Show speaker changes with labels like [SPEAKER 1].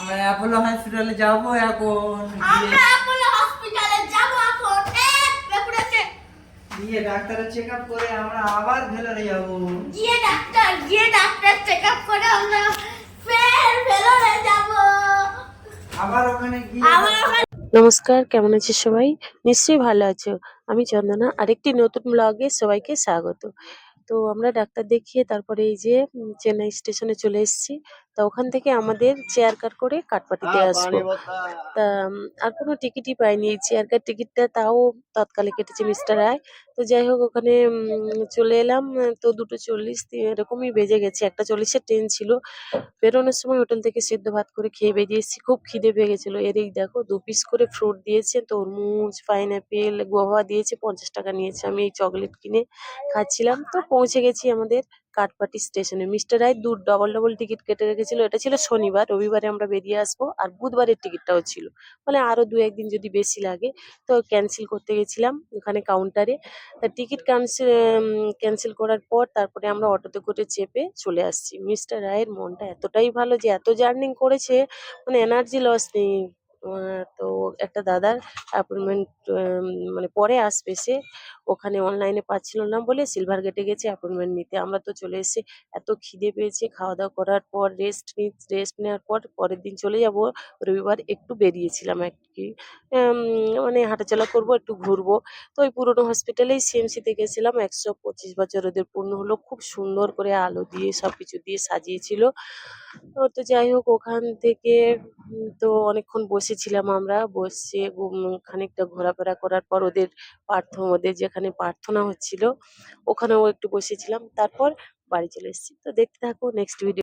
[SPEAKER 1] Apollo হসপিটালে যাবো এখন।
[SPEAKER 2] আমরা অ্যাপোলো হসপিটালে যাব এখন।
[SPEAKER 1] গিয়ে ডাক্তারের চেক আপ করে আমরা আবার ভেলোরে যাবো।
[SPEAKER 2] গিয়ে ডাক্তার চেক আপ করে আমরা ফের ভেলোরে যাব।
[SPEAKER 1] আবার ওখানে গিয়ে
[SPEAKER 3] নমস্কার, কেমন আছো সবাই? নিশ্চয়ই ভালো আছো। আমি চন্দনা, আরেকটি নতুন ব্লগে সবাইকে স্বাগত। তো আমরা ডাক্তার দেখিয়ে তারপরে এই যে চেন্নাই স্টেশনে চলে এসেছি। তা ওখান থেকে আমাদের চেয়ার কার করে কাটপাটিতে আসবো। তা আর কোনো টিকিটই পাইনি, এই চেয়ার কার টিকিটটা তাও তৎকালে কেটেছে মিস্টার রায়। তো যাই হোক ওখানে চলে এলাম। তো 2:40 এরকমই বেজে গেছে, 1:40-এর ট্রেন ছিল। বেরোনোর সময় হোটেল থেকে সেদ্ধ ভাত করে খেয়ে বেরিয়ে এসেছি, খুব খিদে পেয়ে গেছিল। এর এই দেখো 2 পিস করে ফ্রুট দিয়েছে, তরমুজ, পাইনাপেল, গোভা দিয়েছে, 50 টাকা নিয়েছে। আমি এই চকলেট কিনে খাচ্ছিলাম। তো পৌঁছে গেছি আমাদের কাটপাটি স্টেশনে। মিস্টার রায় ডবল ডবল টিকিট কেটে রেখেছিল। এটা ছিল শনিবার, রবিবারে আমরা বেরিয়ে আসবো, আর বুধবারের টিকিটটাও ছিল। মানে আরো 2-1 দিন যদি বেশি লাগে। তো ক্যান্সেল করতে গেছিলাম ওখানে কাউন্টারে। তা টিকিট ক্যান্সেল করার পর তারপরে আমরা অটোতে করে চেপে চলে আসছি। মিস্টার রায়ের মনটা এতটাই ভালো যে এত জার্নি করেছে, মানে এনার্জি লস নেই। তো একটা দাদার অ্যাপয়েন্টমেন্ট মানে পরে আসবে সে, ওখানে অনলাইনে পাচ্ছিল না বলে সিলভার গেটে গেছে অ্যাপয়েন্টমেন্ট নিতে। আমরা তো চলে এসেছি। এত খিদে পেয়েছে, খাওয়া দাওয়া করার পর রেস্ট নেওয়ার পর পরের দিন চলে যাব। রবিবার একটু বেরিয়েছিলাম আর কি, মানে হাঁটাচলা করবো, একটু ঘুরবো। তো ওই পুরোনো হসপিটালেই সিএমসিতে গেছিলাম। 125 বছর ওদের পূর্ণ হলো, খুব সুন্দর করে আলো দিয়ে সবকিছু দিয়ে সাজিয়েছিল। তো যাই হোক ওখান থেকে তো অনেকক্ষণ বসেছিলাম আমরা। বসে খানিকটা ঘোরাফেরা করার পর ওদের যেখানে প্রার্থনা হচ্ছিল ওখানেও একটু বসেছিলাম। তারপর বাড়ি চলে এসেছি। তো দেখতে থাকো নেক্সট ভিডিও।